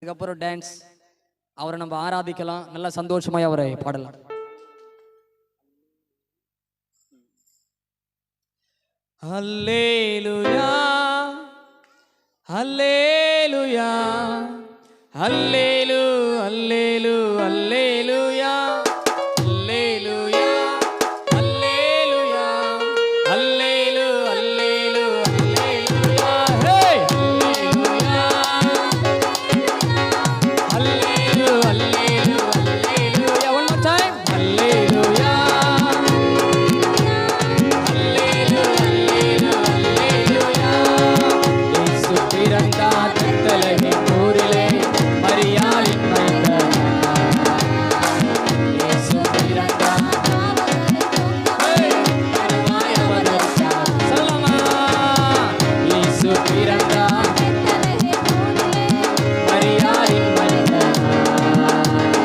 அதுக்கப்புறம் டான்ஸ். அவரை நம்ம ஆராதிக்கலாம், நல்லா சந்தோஷமாய் அவரை பாடலாம். அல்லேலூயா அல்லேலூயா அல்லேலூ அல்லேலூ அல்லேலூயா அல்லேலூயா அல்லேலூயா அல்லேலூ அல்லேலூ அல்லேலூயா ஹே அல்லேலூயா அல்லேலூ அல்லேலூ அல்லேலூயா one more time அல்லேலூயா அல்லேலூ அல்லேலூ அல்லேலூயா இயேசு பிறந்தார் பெத்லகேம் ஊரிலே மரியாளின் மைந்தனாய் இயேசு பிறந்தார் மரியாய் அவதரித்தார் சொல்லமா இயேசு பிறந்தார் மரியாளின் மைந்தனாய்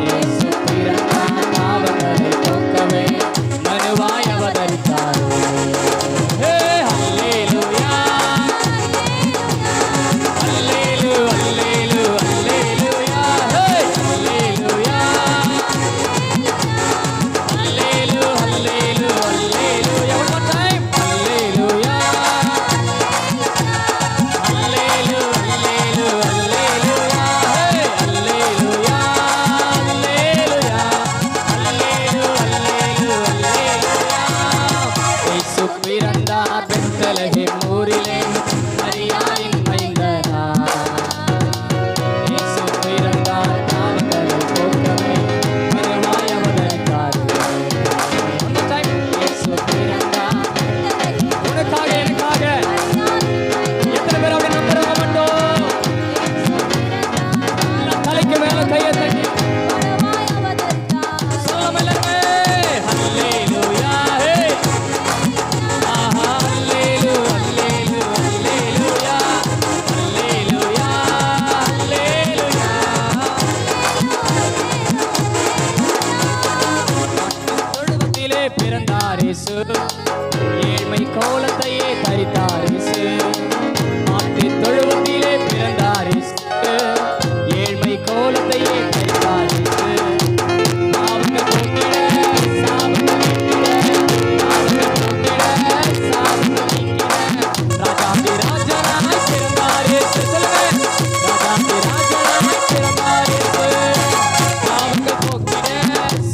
இயேசு பிறந்தார் பாவங்களை போக்கவே மனுவாய் அவதரித்தார் ஹே அல்லேலூயா அல்லேலூ அல்லேலூ அல்லேலூயா ஹே அல்லேலூயா அல்லேலூ அல்லேலூ அல்லேலூயா one more time அல்லேலூயா அல்லேலூ அல்லேலூ அல்லேலூயா ஹே அல்லேலூயா அல்லேலூயா அல்லேலூ அல்லேலூ அல்லேலூயா இயேசு பிறந்தார் பெத்லகேம் ஊரிலே மரியாளின் மைந்தனாய் இயேசு பிறந்தார் பாவங்களை போக்கவே மனுவாய் அவதரித்தார் one more time இயேசு பிறந்தார் உனக்காக எனக்காக எத்தனை பேர் அப்படி நம்புறவங்க மட்டும் எல்லாம் தலைக்கு மேல கையை தட்டி சொல்லாம இல்லைங்க அல்லேலூயா ஹே ஆஹா அல்லேலூ அல்லேலூ அல்லேலூயா அல்லேலூயா அல்லேலூயா தொழுவத்திலே பிறந்தார் இயேசு ஏழ்மை கோலத்தையே தரித்தார் இயேசு மாட்டுத் தொழுவத்திலே பிறந்தார் இயேசு ஏழ்மை கோலத்தையே தரித்தார் இயேசு பாவங்கள் போக்கிட சாபங்கள் நீக்கிட பாவங்கள் போக்கிட சாபங்கள் நீக்கிட ராஜாதி ராஜனாய் பிறந்தார் இயேசு சொல்லுங்க ராஜாதி ராஜனாய் பிறந்தார் இயேசு பாவங்கள் போக்கிட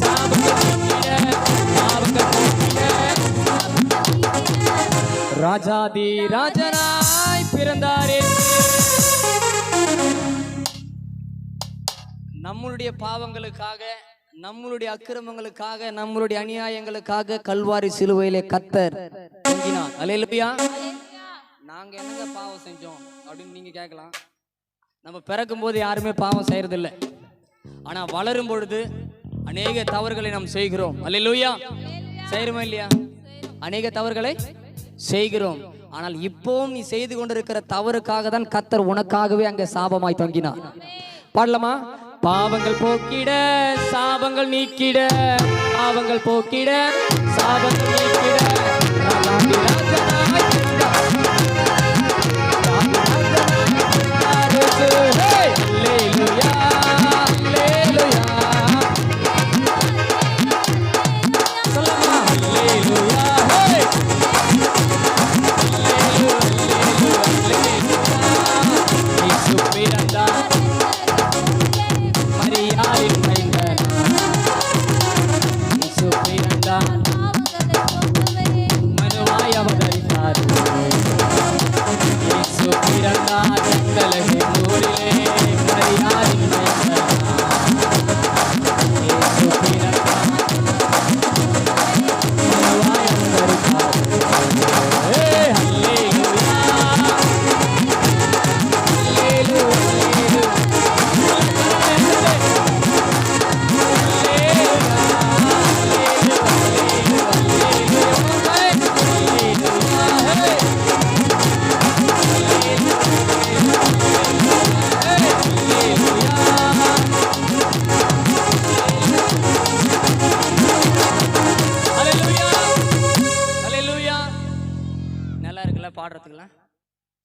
சாபங்கள் நீக்கிட பாவங்கள் போக்கிட ராஜாதி ராஜனாய் பிறந்தார் இயேசு. நம்மளுடைய பாவங்களுக்காக, நம்மளுடைய அக்கிரமங்களுக்காக, நம்மளுடைய அநியாயங்களுக்காக கல்வாரி சிலுவையிலே கர்த்தர் தொங்கினார். அல்லேலூயா. நாங்க என்னங்க பாவம் செஞ்சோம் அப்படின்னு நீங்க கேட்கலாம். நம்ம பிறக்கும் போது யாருமே பாவம் செய்யறதில்ல. ஆனா வளரும் பொழுது அநேக தவறுகளை நாம் செய்கிறோம். அல்லேலூயா. செய்யறோமா இல்லையா? அநேக தவறுகளை செய்கிறோம். ஆனால் இப்போவும் நீ செய்து கொண்டிருக்கிற தவறுக்காக தான் கர்த்தர் உனக்காகவே அங்கே சாபமாய் தொங்கினார். பாடலாமா? பாவங்கள் போக்கிட சாபங்கள் நீக்கிட பாவங்கள் போக்கிட சாபங்கள் நீக்கிட ராஜாதி ராஜனாய் பிறந்தார். ஹே அல்லேலூயா அல்லேலூயா சொல்லமா அல்லேலூயா ஹே அல்லேலூ அல்லேலூ அல்லேலூயா இயேசு பிறந்தார் மரியாளின் மைந்தனாய் இயேசு பிறந்தார் மனுவாய் அவதரித்தார் இயேசு பிறந்தார் பெத்லகேம் ஊரிலே மரியாளின் மைந்தனாய் இயேசு பிறந்தார் மனுவாய் அவதரித்தார் ஹே அல்லேலூயா அல்லேலூ அல்லேலூ நல்லா இருக்குல்ல பாடுறதுக்குலாம்?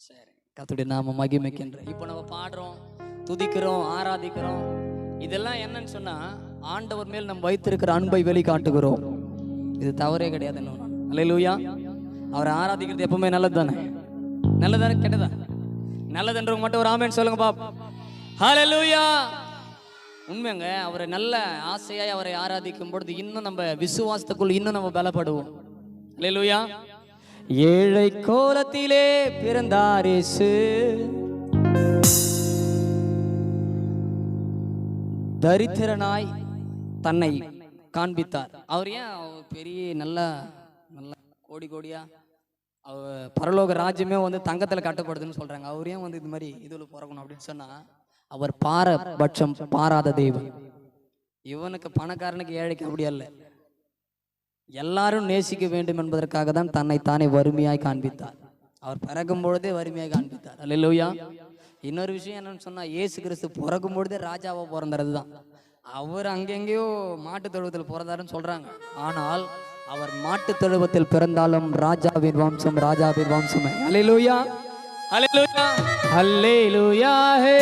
சரி, கர்த்தருடைய நாம மகிமைக்கின்ற. இப்போ நம்ம பாடுறோம், துதிக்கிறோம், ஆராதிக்கிறோம். இதெல்லாம் என்னன்னு சொன்னா ஆண்டவர் மேல் நம்ம வைத்திருக்கிற அன்பை வெளிக்காட்டுகிறோம். இது தவறே கிடையாது. அல்லேலூயா. அவரை ஆராதிக்கிறது எப்பவுமே நல்லது தானே? நல்லதானே கெட்டதா? நல்லதுன்றவங்க மட்டும் ஒரு ஆமென் சொல்லுங்க பாப். ஹல்லேலூயா. உண்மைங்க. அவரை நல்ல ஆசையாய் அவரை ஆராதிக்கும் பொழுது இன்னும் நம்ம விசுவாசத்துக்குள் இன்னும் நம்ம பலப்படுவோம். அல்லேலூயா. ஏழை கோலத்திலே பிறந்தார் இயேசு, தரித்திரனாய் தன்னை காண்பித்தார். அவர் ஏன் பெரிய நல்ல நல்ல கோடி கோடியா பரலோக ராஜ்யமே வந்து தங்கத்துல கட்டப்படுதுன்னு சொல்றாங்க. அவர் ஏன் வந்து இது மாதிரி இதுல பிறக்கணும் அப்படின்னு சொன்னா, அவர் பாரபட்சம் பாராத தெய்வம். இவனுக்கு பணக்காரனுக்கு ஏழைக்கு அப்படி அல்ல, எல்லாரும் நேசிக்க வேண்டும் என்பதற்காக தான் தன்னை தானே வறுமையாய் காண்பித்தார். அவர் பிறக்கும் பொழுதே வறுமையாய் காண்பித்தார். அல்லேலூயா. இன்னொரு விஷயம் என்னன்னு சொன்னா, இயேசு கிறிஸ்து பிறக்கும் பொழுதே ராஜாவா பிறந்தது தான். அவர் அங்கெங்கேயோ மாட்டு தொழுவத்தில் பிறந்தாருன்னு சொல்றாங்க. ஆனால் அவர் மாட்டு தொழுவத்தில் பிறந்தாலும் ராஜாவின் வம்சம், ராஜாவின் வம்சமே. அல்லேலூயா, அல்லேலூயா, அல்லேலூயா. ஹே